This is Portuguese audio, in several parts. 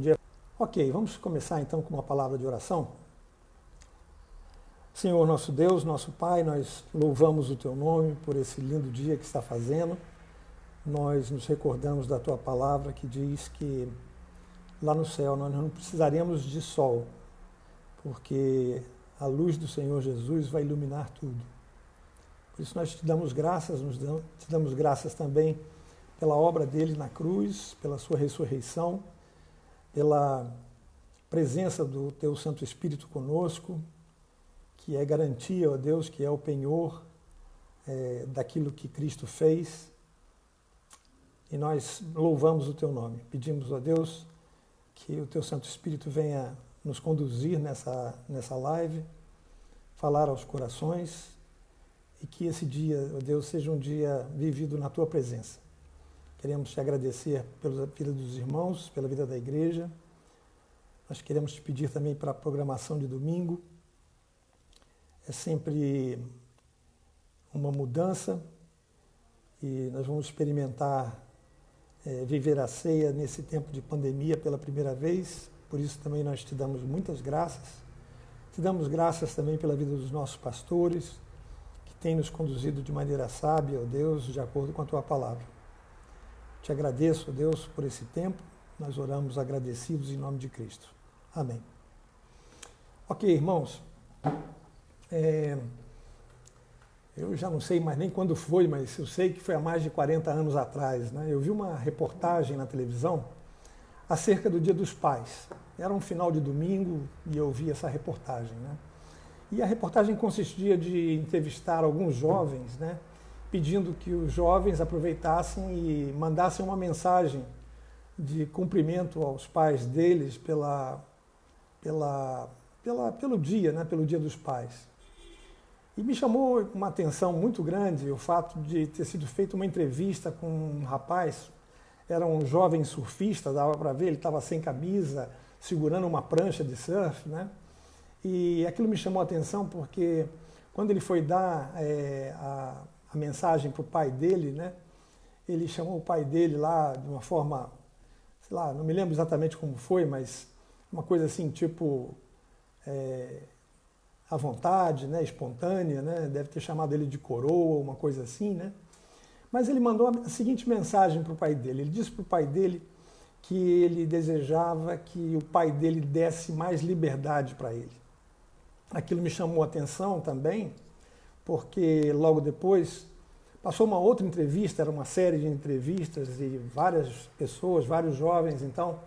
dia. Ok, vamos começar então com uma palavra de oração. Senhor nosso Deus, nosso Pai, nós louvamos o Teu nome por esse lindo dia que está fazendo. Nós nos recordamos da Tua palavra que diz que lá no céu nós não precisaremos de sol, porque a luz do Senhor Jesus vai iluminar tudo. Por isso nós te damos graças, te damos graças também pela obra dele na cruz, pela sua ressurreição, pela presença do Teu Santo Espírito conosco, que é garantia, ó Deus, que é o penhor daquilo que Cristo fez. E nós louvamos o Teu nome. Pedimos, ó Deus, que o Teu Santo Espírito venha nos conduzir nessa live, falar aos corações, e que esse dia, ó Deus, seja um dia vivido na Tua presença. Queremos te agradecer pela vida dos irmãos, pela vida da igreja. Nós queremos te pedir também para a programação de domingo. É sempre uma mudança e nós vamos experimentar viver a ceia nesse tempo de pandemia pela primeira vez. Por isso também nós te damos muitas graças. Te damos graças também pela vida dos nossos pastores, que têm nos conduzido de maneira sábia, ó Deus, de acordo com a Tua palavra. Te agradeço, ó Deus, por esse tempo. Nós oramos agradecidos em nome de Cristo. Amém. Ok, irmãos. Eu já não sei mais nem quando foi, mas eu sei que foi há mais de 40 anos atrás, né? Eu vi uma reportagem na televisão acerca do Dia dos Pais. Era um final de domingo e eu vi essa reportagem, né? E a reportagem consistia de entrevistar alguns jovens, né? Pedindo que os jovens aproveitassem e mandassem uma mensagem de cumprimento aos pais deles pelo dia, né? Pelo Dia dos Pais. E me chamou uma atenção muito grande o fato de ter sido feita uma entrevista com um rapaz, era um jovem surfista, dava para ver, ele estava sem camisa, segurando uma prancha de surf, né? E aquilo me chamou a atenção porque quando ele foi dar a mensagem para o pai dele, né? Ele chamou o pai dele lá de uma forma, sei lá, não me lembro exatamente como foi, mas uma coisa assim, tipo... à vontade, né, espontânea, né, deve ter chamado ele de coroa, uma coisa assim, né? Mas ele mandou a seguinte mensagem para o pai dele. Ele disse para o pai dele que ele desejava que o pai dele desse mais liberdade para ele. Aquilo me chamou a atenção também, porque logo depois passou uma outra entrevista, era uma série de entrevistas e várias pessoas, vários jovens, então,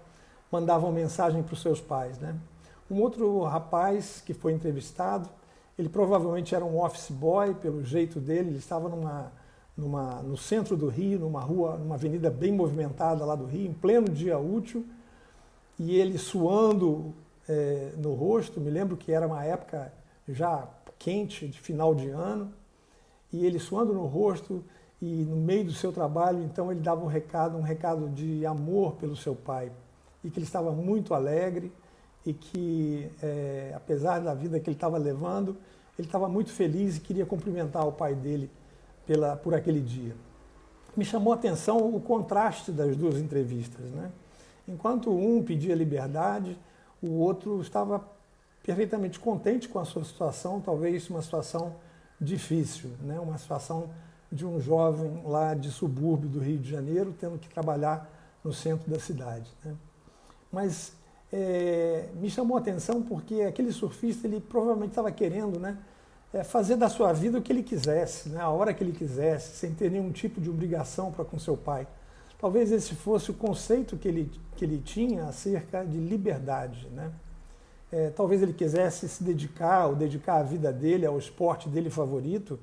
mandavam mensagem para os seus pais, né? Um outro rapaz que foi entrevistado, ele provavelmente era um office boy, pelo jeito dele, ele estava no centro do Rio, numa rua, numa avenida bem movimentada lá do Rio, em pleno dia útil, e ele suando no rosto, me lembro que era uma época já quente, de final de ano, e ele suando no rosto e no meio do seu trabalho, então ele dava um recado de amor pelo seu pai, e que ele estava muito alegre, e que, apesar da vida que ele estava levando, ele estava muito feliz e queria cumprimentar o pai dele por aquele dia. Me chamou a atenção o contraste das duas entrevistas, né? Enquanto um pedia liberdade, o outro estava perfeitamente contente com a sua situação, talvez uma situação difícil, né? Uma situação de um jovem lá de subúrbio do Rio de Janeiro, tendo que trabalhar no centro da cidade, né? Mas me chamou a atenção porque aquele surfista, ele provavelmente estava querendo, né, fazer da sua vida o que ele quisesse, né, a hora que ele quisesse, sem ter nenhum tipo de obrigação para com seu pai. Talvez esse fosse o conceito que ele tinha acerca de liberdade, né? Talvez ele quisesse se dedicar a vida dele ao esporte dele favorito,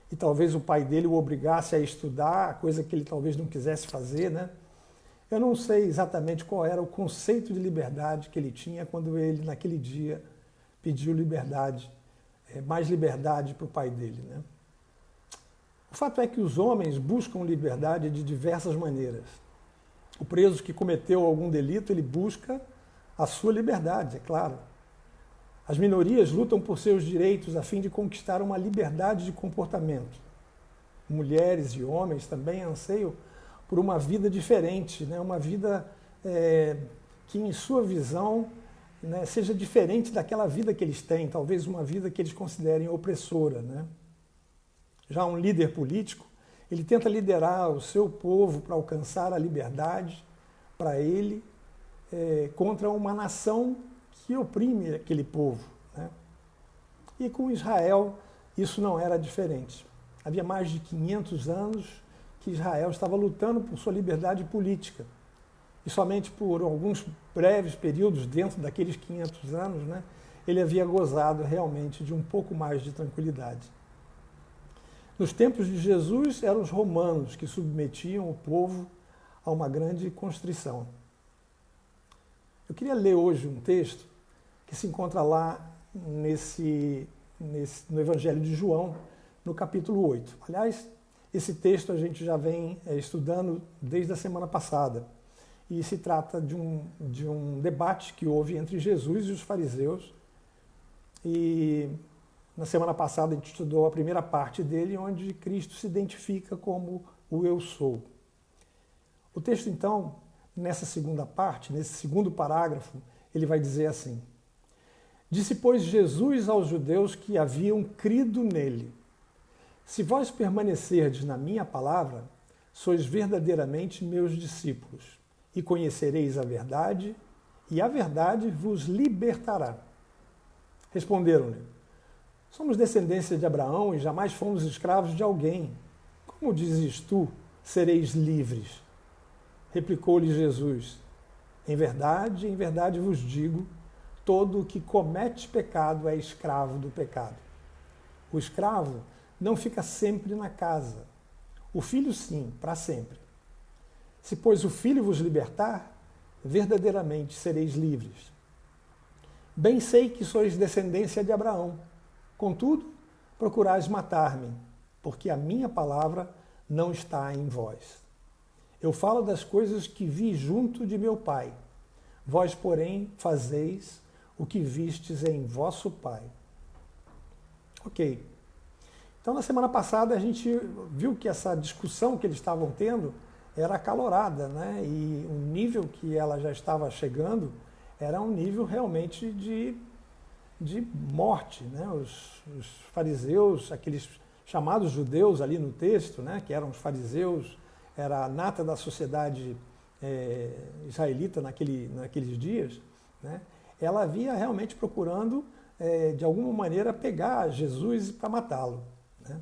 e talvez o pai dele o obrigasse a estudar, coisa que ele talvez não quisesse fazer, né? Eu não sei exatamente qual era o conceito de liberdade que ele tinha quando ele, naquele dia, pediu liberdade, mais liberdade para o pai dele, né? O fato é que os homens buscam liberdade de diversas maneiras. O preso que cometeu algum delito, ele busca a sua liberdade, é claro. As minorias lutam por seus direitos a fim de conquistar uma liberdade de comportamento. Mulheres e homens também anseiam por uma vida diferente, né? Uma vida que em sua visão, né, seja diferente daquela vida que eles têm, talvez uma vida que eles considerem opressora, né? Já um líder político, ele tenta liderar o seu povo para alcançar a liberdade para ele, contra uma nação que oprime aquele povo, né? E com Israel isso não era diferente. Havia mais de 500 anos que Israel estava lutando por sua liberdade política. E somente por alguns breves períodos, dentro daqueles 500 anos, né, ele havia gozado realmente de um pouco mais de tranquilidade. Nos tempos de Jesus, eram os romanos que submetiam o povo a uma grande constrição. Eu queria ler hoje um texto que se encontra lá no Evangelho de João, no capítulo 8. Aliás, esse texto a gente já vem estudando desde a semana passada. E se trata de um debate que houve entre Jesus e os fariseus. E na semana passada a gente estudou a primeira parte dele, onde Cristo se identifica como o Eu Sou. O texto, então, nessa segunda parte, nesse segundo parágrafo, ele vai dizer assim: Disse, pois, Jesus aos judeus que haviam crido nele: Se vós permanecerdes na minha palavra, sois verdadeiramente meus discípulos, e conhecereis a verdade, e a verdade vos libertará. Responderam-lhe: Somos descendência de Abraão e jamais fomos escravos de alguém. Como dizes tu, sereis livres? Replicou-lhe Jesus: em verdade vos digo, todo o que comete pecado é escravo do pecado. O escravo não fica sempre na casa. O filho, sim, para sempre. Se, pois, o Filho vos libertar, verdadeiramente sereis livres. Bem sei que sois descendência de Abraão. Contudo, procurais matar-me, porque a minha palavra não está em vós. Eu falo das coisas que vi junto de meu Pai. Vós, porém, fazeis o que vistes em vosso pai. Ok. Então, na semana passada, a gente viu que essa discussão que eles estavam tendo era acalorada, né? E o nível que ela já estava chegando era um nível realmente de morte, né? Os fariseus, aqueles chamados judeus ali no texto, né? Que eram os fariseus, era a nata da sociedade israelita naqueles dias, né? Ela havia realmente procurando, de alguma maneira, pegar Jesus para matá-lo, né?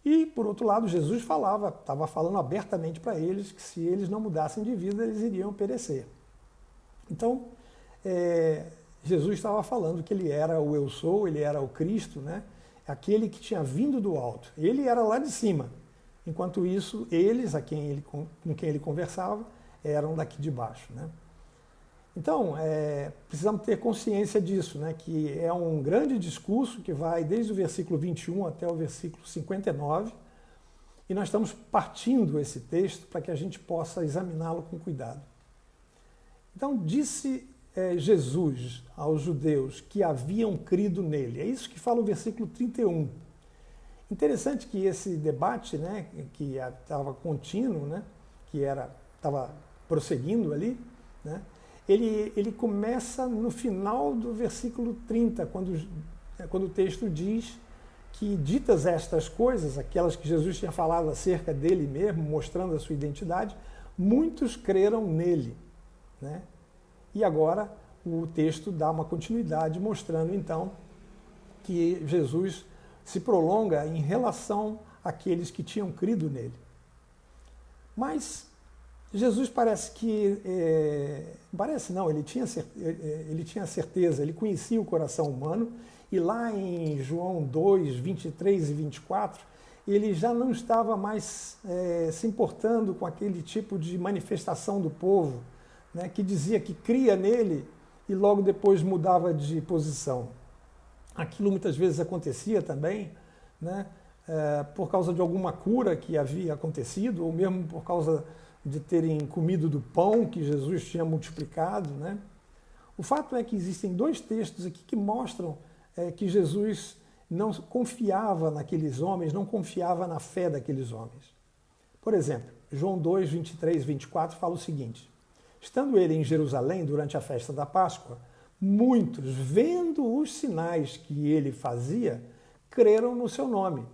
E, por outro lado, Jesus estava falando abertamente para eles que se eles não mudassem de vida, eles iriam perecer. Então, Jesus estava falando que ele era o Eu Sou, ele era o Cristo, né? Aquele que tinha vindo do alto. Ele era lá de cima. Enquanto isso, eles, com quem ele conversava, eram daqui de baixo, né? Então, precisamos ter consciência disso, né? Que é um grande discurso que vai desde o versículo 21 até o versículo 59, e nós estamos partindo esse texto para que a gente possa examiná-lo com cuidado. Então, disse Jesus aos judeus que haviam crido nele. É isso que fala o versículo 31. Interessante que esse debate, né, que estava contínuo, né, que estava prosseguindo ali, né, ele começa no final do versículo 30, quando o texto diz que, ditas estas coisas, aquelas que Jesus tinha falado acerca dele mesmo, mostrando a sua identidade, muitos creram nele, né? E agora o texto dá uma continuidade, mostrando então que Jesus se prolonga em relação àqueles que tinham crido nele. Mas Jesus parece que... parece não, ele tinha certeza, ele conhecia o coração humano, e lá em João 2, 23 e 24, ele já não estava mais se importando com aquele tipo de manifestação do povo, né, que dizia que cria nele e logo depois mudava de posição. Aquilo muitas vezes acontecia também, né, por causa de alguma cura que havia acontecido, ou mesmo por causa de terem comido do pão que Jesus tinha multiplicado, né? O fato é que existem dois textos aqui que mostram que Jesus não confiava naqueles homens, não confiava na fé daqueles homens. Por exemplo, João 2, 23 e 24 fala o seguinte: Estando ele em Jerusalém durante a festa da Páscoa, muitos, vendo os sinais que ele fazia, creram no seu nome.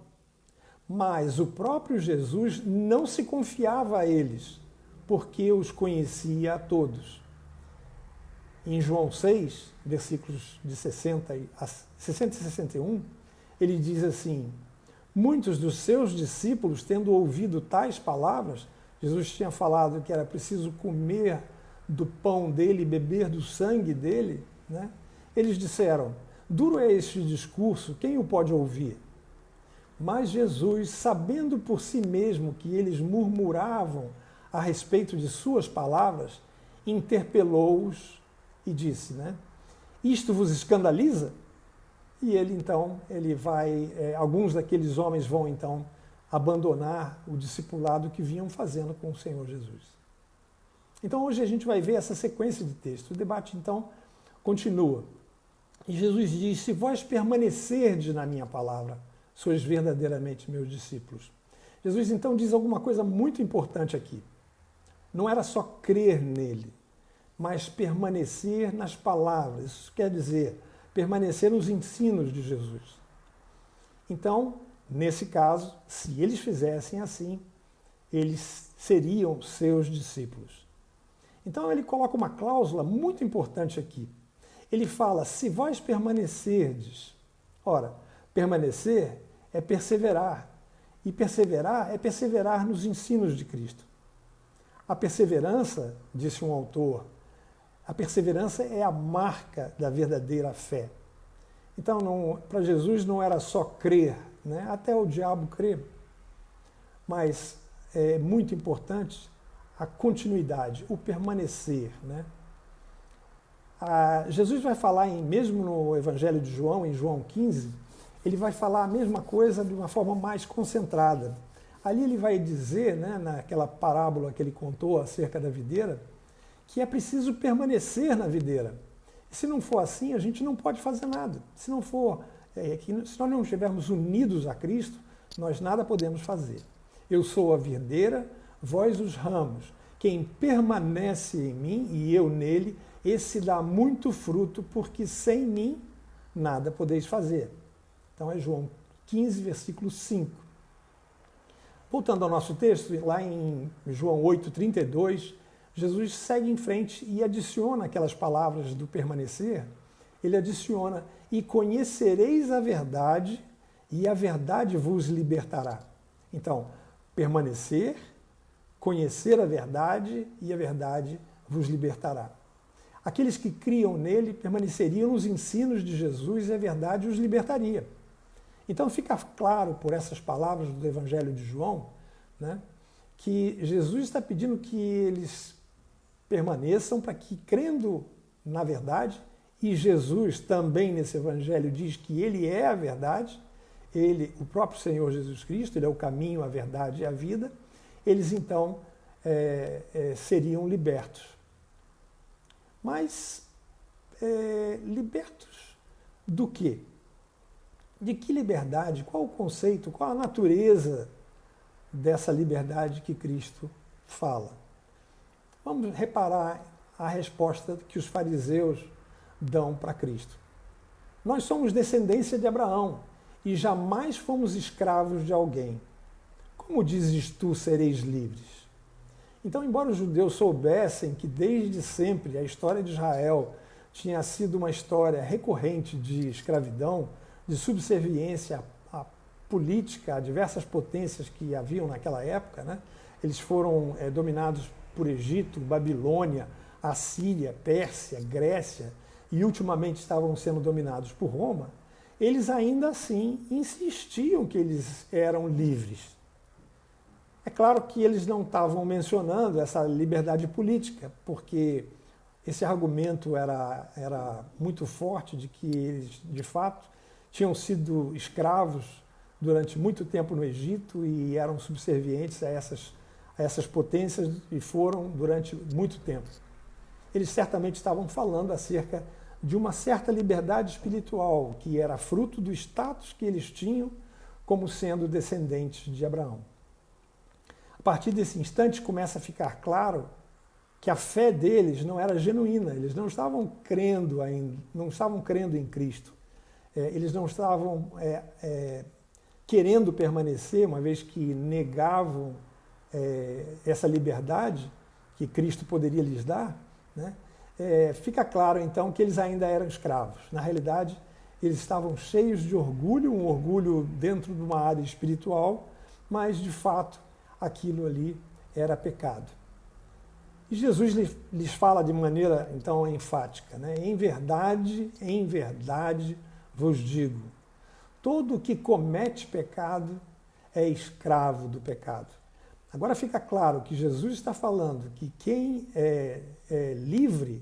Mas o próprio Jesus não se confiava a eles, porque os conhecia a todos. Em João 6, versículos de 60 e 61, ele diz assim: muitos dos seus discípulos, tendo ouvido tais palavras, Jesus tinha falado que era preciso comer do pão dele, beber do sangue dele, né? Eles disseram: duro é este discurso, quem o pode ouvir? Mas Jesus, sabendo por si mesmo que eles murmuravam a respeito de suas palavras, interpelou-os e disse, né? Isto vos escandaliza? E alguns daqueles homens vão então abandonar o discipulado que vinham fazendo com o Senhor Jesus. Então hoje a gente vai ver essa sequência de textos. O debate então continua. E Jesus diz: se vós permanecerdes na minha palavra, sois verdadeiramente meus discípulos. Jesus então diz alguma coisa muito importante aqui. Não era só crer nele, mas permanecer nas palavras. Isso quer dizer permanecer nos ensinos de Jesus. Então, nesse caso, se eles fizessem assim, eles seriam seus discípulos. Então ele coloca uma cláusula muito importante aqui. Ele fala: se vós permanecerdes. Ora, permanecer é perseverar. E perseverar é perseverar nos ensinos de Cristo. A perseverança, disse um autor, a perseverança é a marca da verdadeira fé. Então, para Jesus não era só crer, né? Até o diabo crê, mas é muito importante a continuidade, o permanecer, né? Jesus vai falar, mesmo no Evangelho de João, em João 15, ele vai falar a mesma coisa de uma forma mais concentrada. Ali ele vai dizer, né, naquela parábola que ele contou acerca da videira, que é preciso permanecer na videira. E se não for assim, a gente não pode fazer nada. Se nós não estivermos unidos a Cristo, nós nada podemos fazer. Eu sou a videira, vós os ramos. Quem permanece em mim e eu nele, esse dá muito fruto, porque sem mim nada podeis fazer. Então é João 15, versículo 5. Voltando ao nosso texto, lá em João 8, 32, Jesus segue em frente e adiciona aquelas palavras do permanecer. Ele adiciona: e conhecereis a verdade, e a verdade vos libertará. Então, permanecer, conhecer a verdade, e a verdade vos libertará. Aqueles que criam nele permaneceriam nos ensinos de Jesus e a verdade os libertaria. Então fica claro por essas palavras do Evangelho de João, né, que Jesus está pedindo que eles permaneçam para que, crendo na verdade, e Jesus também nesse Evangelho diz que ele é a verdade, ele, o próprio Senhor Jesus Cristo, ele é o caminho, a verdade e a vida, eles então seriam libertos. Mas libertos do quê? De que liberdade? Qual o conceito? Qual a natureza dessa liberdade que Cristo fala? Vamos reparar a resposta que os fariseus dão para Cristo. Nós somos descendência de Abraão e jamais fomos escravos de alguém. Como dizes tu, sereis livres? Então, embora os judeus soubessem que desde sempre a história de Israel tinha sido uma história recorrente de escravidão, de subserviência à política, a diversas potências que haviam naquela época, né? Eles foram dominados por Egito, Babilônia, Assíria, Pérsia, Grécia e ultimamente estavam sendo dominados por Roma. Eles ainda assim insistiam que eles eram livres. É claro que eles não estavam mencionando essa liberdade política, porque esse argumento era muito forte de que eles, de fato, tinham sido escravos durante muito tempo no Egito e eram subservientes a essas potências e foram durante muito tempo. Eles certamente estavam falando acerca de uma certa liberdade espiritual, que era fruto do status que eles tinham como sendo descendentes de Abraão. A partir desse instante começa a ficar claro que a fé deles não era genuína, eles não estavam crendo ainda, não estavam crendo em Cristo. Eles não estavam querendo permanecer, uma vez que negavam essa liberdade que Cristo poderia lhes dar, né? Fica claro então que eles ainda eram escravos. Na realidade, eles estavam cheios de orgulho, um orgulho dentro de uma área espiritual, mas de fato aquilo ali era pecado. E Jesus lhes fala de maneira então enfática, né? Em verdade vos digo, todo que comete pecado é escravo do pecado. Agora fica claro que Jesus está falando que quem é livre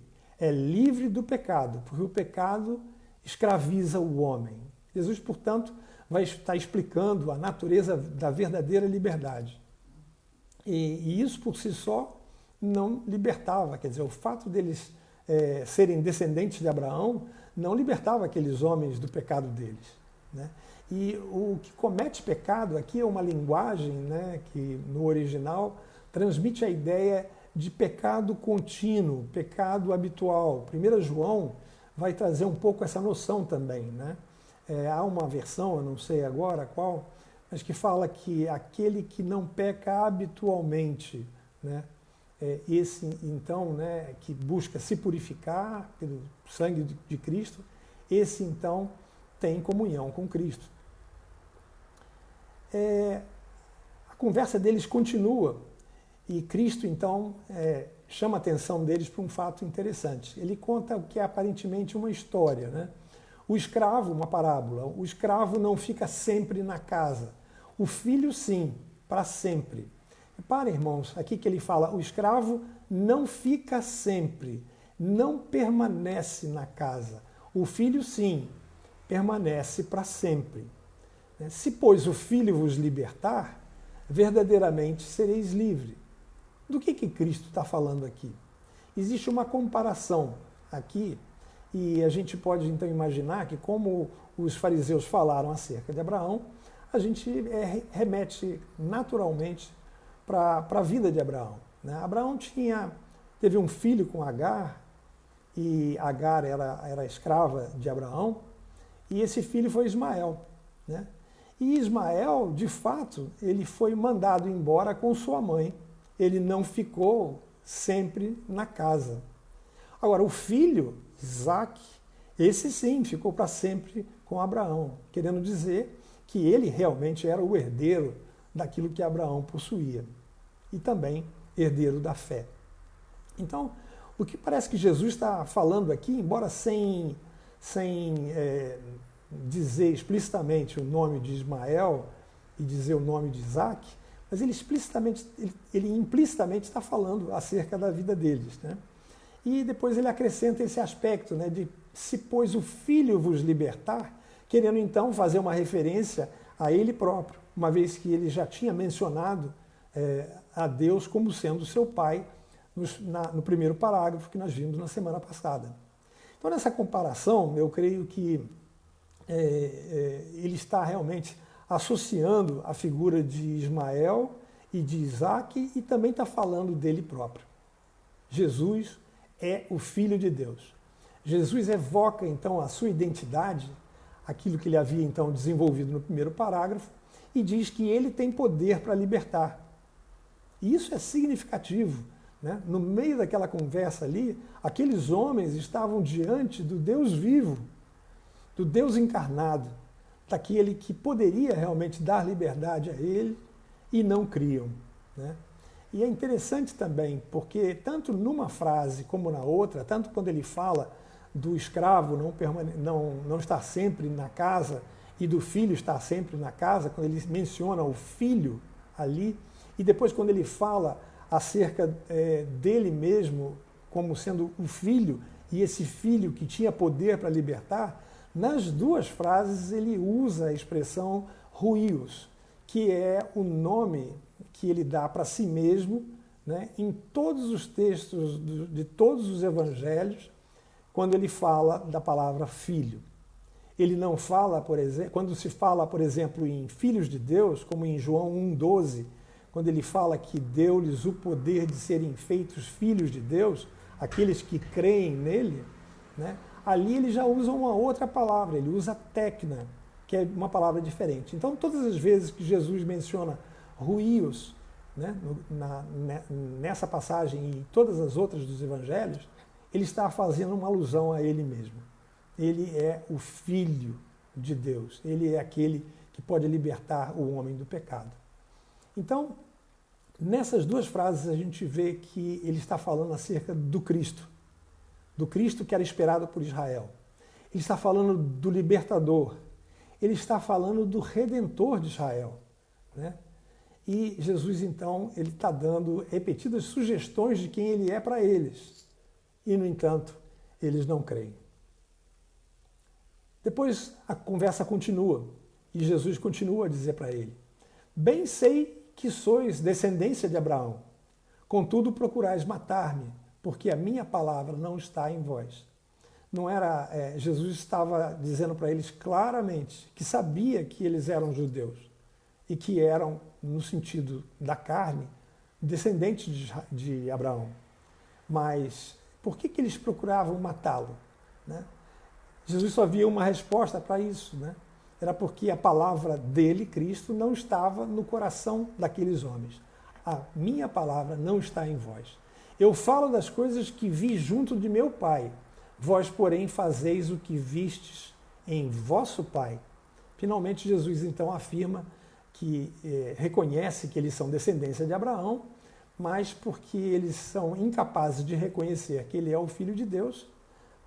do pecado, porque o pecado escraviza o homem. Jesus, portanto, vai estar explicando a natureza da verdadeira liberdade. E isso por si só não libertava, quer dizer, o fato deles serem descendentes de Abraão não libertava aqueles homens do pecado deles, né? E o que comete pecado aqui é uma linguagem, né, que no original transmite a ideia de pecado contínuo, pecado habitual. 1 João vai trazer um pouco essa noção também, né? Há uma versão, eu não sei agora qual, mas que fala que aquele que não peca habitualmente, né, esse então, né, que busca se purificar pelo sangue de Cristo, esse então tem comunhão com Cristo. A conversa deles continua e Cristo então chama a atenção deles para um fato interessante. Ele conta o que é aparentemente uma história, né? O escravo, uma parábola, o escravo não fica sempre na casa, o filho sim, para sempre. Reparem, irmãos, aqui que ele fala, o escravo não fica sempre, não permanece na casa. O filho, sim, permanece para sempre. Se, pois, o filho vos libertar, verdadeiramente sereis livre. Do que Cristo está falando aqui? Existe uma comparação aqui, e a gente pode então imaginar que, como os fariseus falaram acerca de Abraão, a gente remete naturalmente para a vida de Abraão, né? Abraão teve um filho com Agar, e Agar era escrava de Abraão, e esse filho foi Ismael, né? E Ismael, de fato, ele foi mandado embora com sua mãe, ele não ficou sempre na casa. Agora, o filho, Isaac, esse sim, ficou para sempre com Abraão, querendo dizer que ele realmente era o herdeiro daquilo que Abraão possuía, e também herdeiro da fé. Então, o que parece que Jesus está falando aqui, embora sem dizer explicitamente o nome de Ismael e dizer o nome de Isaac, mas ele implicitamente está falando acerca da vida deles, né? E depois ele acrescenta esse aspecto, né, de se pois o filho vos libertar, querendo então fazer uma referência a ele próprio, uma vez que ele já tinha mencionado a Deus como sendo seu pai no primeiro parágrafo que nós vimos na semana passada. Então, nessa comparação, eu creio que ele está realmente associando a figura de Ismael e de Isaac e também está falando dele próprio. Jesus é o Filho de Deus. Jesus evoca então a sua identidade, aquilo que ele havia então desenvolvido no primeiro parágrafo, e diz que ele tem poder para libertar. E isso é significativo, né? No meio daquela conversa ali, aqueles homens estavam diante do Deus vivo, do Deus encarnado, daquele que poderia realmente dar liberdade a ele, e não criam, né? E é interessante também, porque tanto numa frase como na outra, tanto quando ele fala do escravo não estar sempre na casa e do filho estar sempre na casa, quando ele menciona o filho ali, e depois quando ele fala acerca dele mesmo como sendo o filho, e esse filho que tinha poder para libertar, nas duas frases ele usa a expressão huios, que é o nome que ele dá para si mesmo, né, em todos os textos de todos os evangelhos, quando ele fala da palavra filho. Ele não fala, por exemplo, quando se fala, por exemplo, em filhos de Deus, como em João 1,12, quando ele fala que deu-lhes o poder de serem feitos filhos de Deus, aqueles que creem nele, né? Ali ele já usa uma outra palavra, ele usa tecna, que é uma palavra diferente. Então, todas as vezes que Jesus menciona ruios, né, nessa passagem e todas as outras dos evangelhos, ele está fazendo uma alusão a ele mesmo. Ele é o Filho de Deus, ele é aquele que pode libertar o homem do pecado. Então, nessas duas frases a gente vê que ele está falando acerca do Cristo que era esperado por Israel. Ele está falando do libertador, ele está falando do Redentor de Israel, né? E Jesus, então, ele está dando repetidas sugestões de quem ele é para eles. E, no entanto, eles não creem. Depois a conversa continua e Jesus continua a dizer para ele: bem sei que sois descendência de Abraão, contudo procurais matar-me, porque a minha palavra não está em vós. Não era, Jesus estava dizendo para eles claramente que sabia que eles eram judeus e que eram, no sentido da carne, descendentes de Abraão. Mas por que eles procuravam matá-lo, né? Jesus só havia uma resposta para isso, né? Era porque a palavra dele, Cristo, não estava no coração daqueles homens. A minha palavra não está em vós. Eu falo das coisas que vi junto de meu Pai. Vós, porém, fazeis o que vistes em vosso Pai. Finalmente, Jesus, então, afirma que reconhece que eles são descendência de Abraão, mas porque eles são incapazes de reconhecer que ele é o Filho de Deus.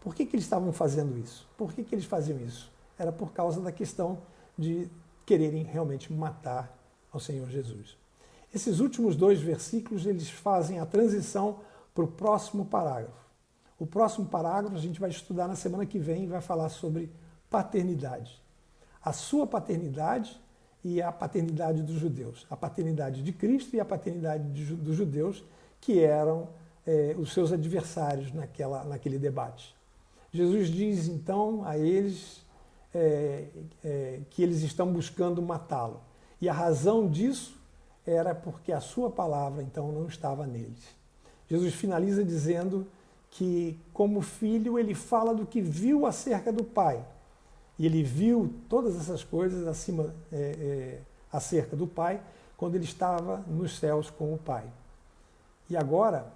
Por que eles estavam fazendo isso? Por que eles faziam isso? Era por causa da questão de quererem realmente matar ao Senhor Jesus. Esses últimos 2 versículos, eles fazem a transição para o próximo parágrafo. O próximo parágrafo a gente vai estudar na semana que vem e vai falar sobre paternidade. A sua paternidade e a paternidade dos judeus. A paternidade de Cristo e a paternidade dos judeus, que eram os seus adversários naquele debate. Jesus diz então a eles que eles estão buscando matá-lo. E a razão disso era porque a sua palavra então não estava neles. Jesus finaliza dizendo que, como filho, ele fala do que viu acerca do Pai. E ele viu todas essas coisas acerca do Pai quando ele estava nos céus com o Pai. E agora,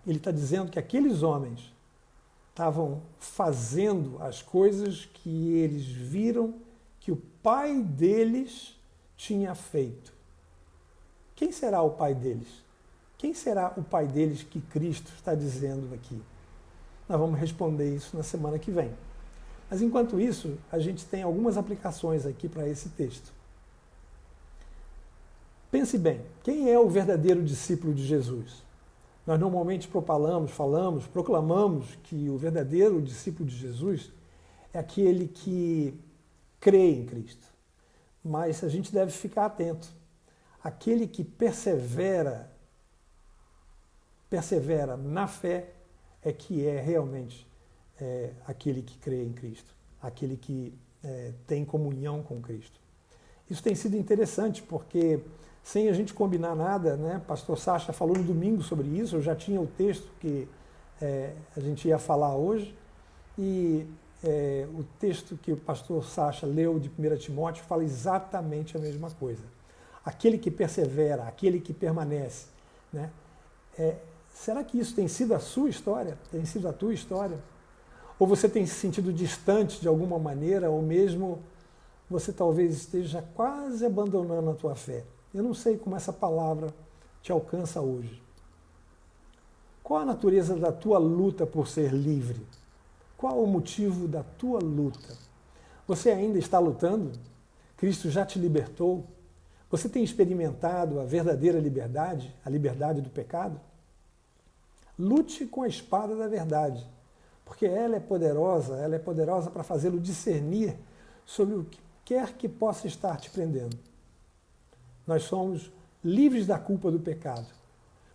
ele está dizendo que aqueles homens estavam fazendo as coisas que eles viram que o Pai deles tinha feito. Quem será o Pai deles? Quem será o Pai deles que Cristo está dizendo aqui? Nós vamos responder isso na semana que vem. Mas enquanto isso, a gente tem algumas aplicações aqui para esse texto. Pense bem, quem é o verdadeiro discípulo de Jesus? Nós normalmente proclamamos que o verdadeiro discípulo de Jesus é aquele que crê em Cristo. Mas a gente deve ficar atento. Aquele que persevera na fé é que é realmente aquele que crê em Cristo, aquele que tem comunhão com Cristo. Isso tem sido interessante porque, sem a gente combinar nada, né, pastor Sacha falou no domingo sobre isso, eu já tinha o texto que a gente ia falar hoje, e o texto que o pastor Sacha leu de 1 Timóteo fala exatamente a mesma coisa. Aquele que persevera, aquele que permanece, né? Será que isso tem sido a sua história? Tem sido a tua história? Ou você tem se sentido distante de alguma maneira, ou mesmo você talvez esteja quase abandonando a tua fé? Eu não sei como essa palavra te alcança hoje. Qual a natureza da tua luta por ser livre? Qual o motivo da tua luta? Você ainda está lutando? Cristo já te libertou? Você tem experimentado a verdadeira liberdade, a liberdade do pecado? Lute com a espada da verdade, porque ela é poderosa para fazê-lo discernir sobre o que quer que possa estar te prendendo. Nós somos livres da culpa do pecado.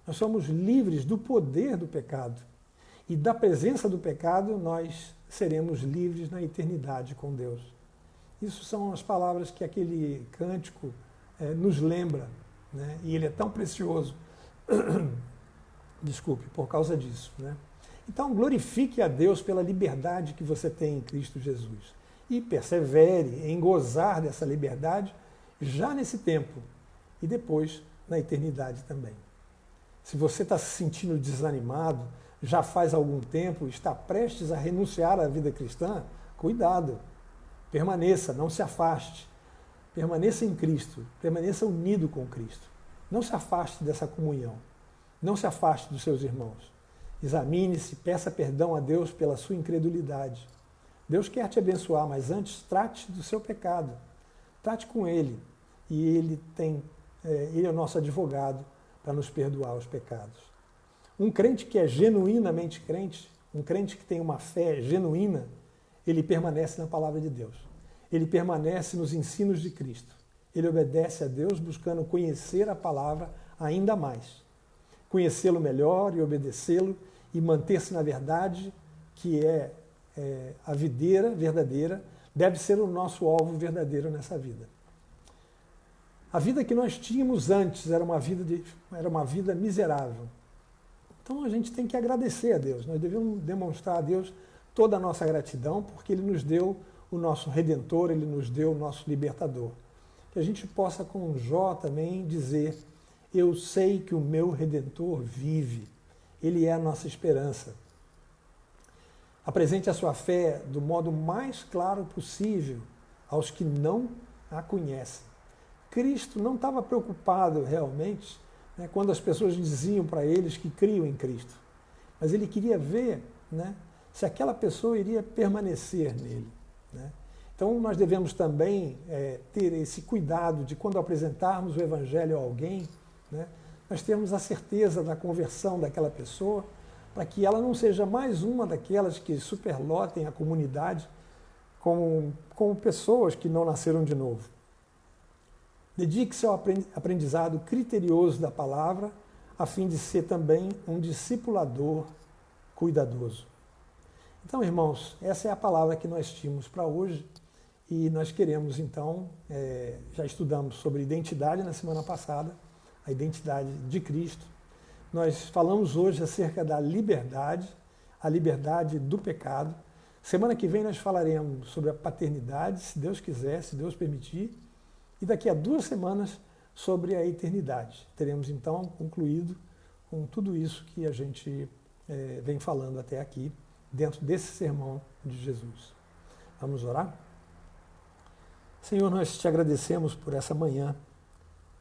Nós somos livres do poder do pecado. E da presença do pecado, nós seremos livres na eternidade com Deus. Isso são as palavras que aquele cântico nos lembra. né? E ele é tão precioso, desculpe, por causa disso, né? Então, glorifique a Deus pela liberdade que você tem em Cristo Jesus. E persevere em gozar dessa liberdade já nesse tempo e depois na eternidade também. Se você está se sentindo desanimado, já faz algum tempo, está prestes a renunciar à vida cristã, cuidado. Permaneça, não se afaste. Permaneça em Cristo, permaneça unido com Cristo. Não se afaste dessa comunhão. Não se afaste dos seus irmãos. Examine-se, peça perdão a Deus pela sua incredulidade. Deus quer te abençoar, mas antes trate do seu pecado. Trate com Ele. E Ele é o nosso advogado para nos perdoar os pecados. Um crente que é genuinamente crente, um crente que tem uma fé genuína, ele permanece na palavra de Deus. Ele permanece nos ensinos de Cristo. Ele obedece a Deus buscando conhecer a palavra ainda mais. Conhecê-lo melhor e obedecê-lo e manter-se na verdade, que é a videira verdadeira, deve ser o nosso alvo verdadeiro nessa vida. A vida que nós tínhamos antes era uma vida miserável. Então a gente tem que agradecer a Deus. Nós devemos demonstrar a Deus toda a nossa gratidão, porque Ele nos deu o nosso Redentor, Ele nos deu o nosso Libertador. Que a gente possa, com Jó também, dizer: eu sei que o meu Redentor vive. Ele é a nossa esperança. Apresente a sua fé do modo mais claro possível aos que não a conhecem. Cristo não estava preocupado realmente, né, quando as pessoas diziam para eles que criam em Cristo. Mas ele queria ver, né, se aquela pessoa iria permanecer nele. Né? Então nós devemos também ter esse cuidado de, quando apresentarmos o Evangelho a alguém, né, nós termos a certeza da conversão daquela pessoa, para que ela não seja mais uma daquelas que superlotem a comunidade com pessoas que não nasceram de novo. Dedique-se ao aprendizado criterioso da palavra, a fim de ser também um discipulador cuidadoso. Então, irmãos, essa é a palavra que nós tínhamos para hoje e nós queremos, então, já estudamos sobre identidade na semana passada, a identidade de Cristo. Nós falamos hoje acerca da liberdade, a liberdade do pecado. Semana que vem nós falaremos sobre a paternidade, se Deus quiser, se Deus permitir. E daqui a 2 semanas sobre a eternidade. Teremos então concluído com tudo isso que a gente vem falando até aqui, dentro desse sermão de Jesus. Vamos orar? Senhor, nós te agradecemos por essa manhã,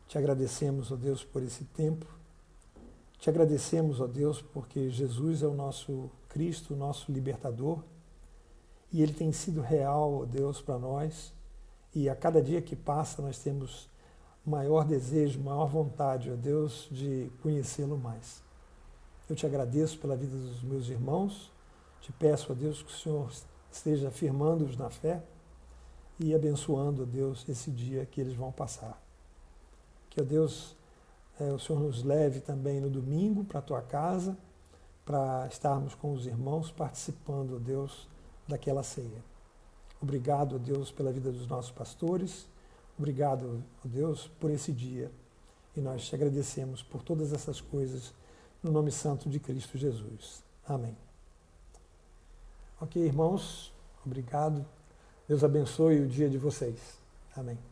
te agradecemos, ó Deus, por esse tempo, te agradecemos, ó Deus, porque Jesus é o nosso Cristo, o nosso libertador, e Ele tem sido real, ó Deus, para nós. E a cada dia que passa nós temos maior desejo, maior vontade, ó Deus, de conhecê-lo mais. Eu te agradeço pela vida dos meus irmãos, te peço, ó Deus, que o Senhor esteja afirmando-os na fé e abençoando, ó Deus, esse dia que eles vão passar. Que, ó Deus, o Senhor nos leve também no domingo para a tua casa, para estarmos com os irmãos participando, ó Deus, daquela ceia. Obrigado, ó Deus, pela vida dos nossos pastores. Obrigado, ó Deus, por esse dia. E nós te agradecemos por todas essas coisas, no nome santo de Cristo Jesus. Amém. Ok, irmãos, obrigado. Deus abençoe o dia de vocês. Amém.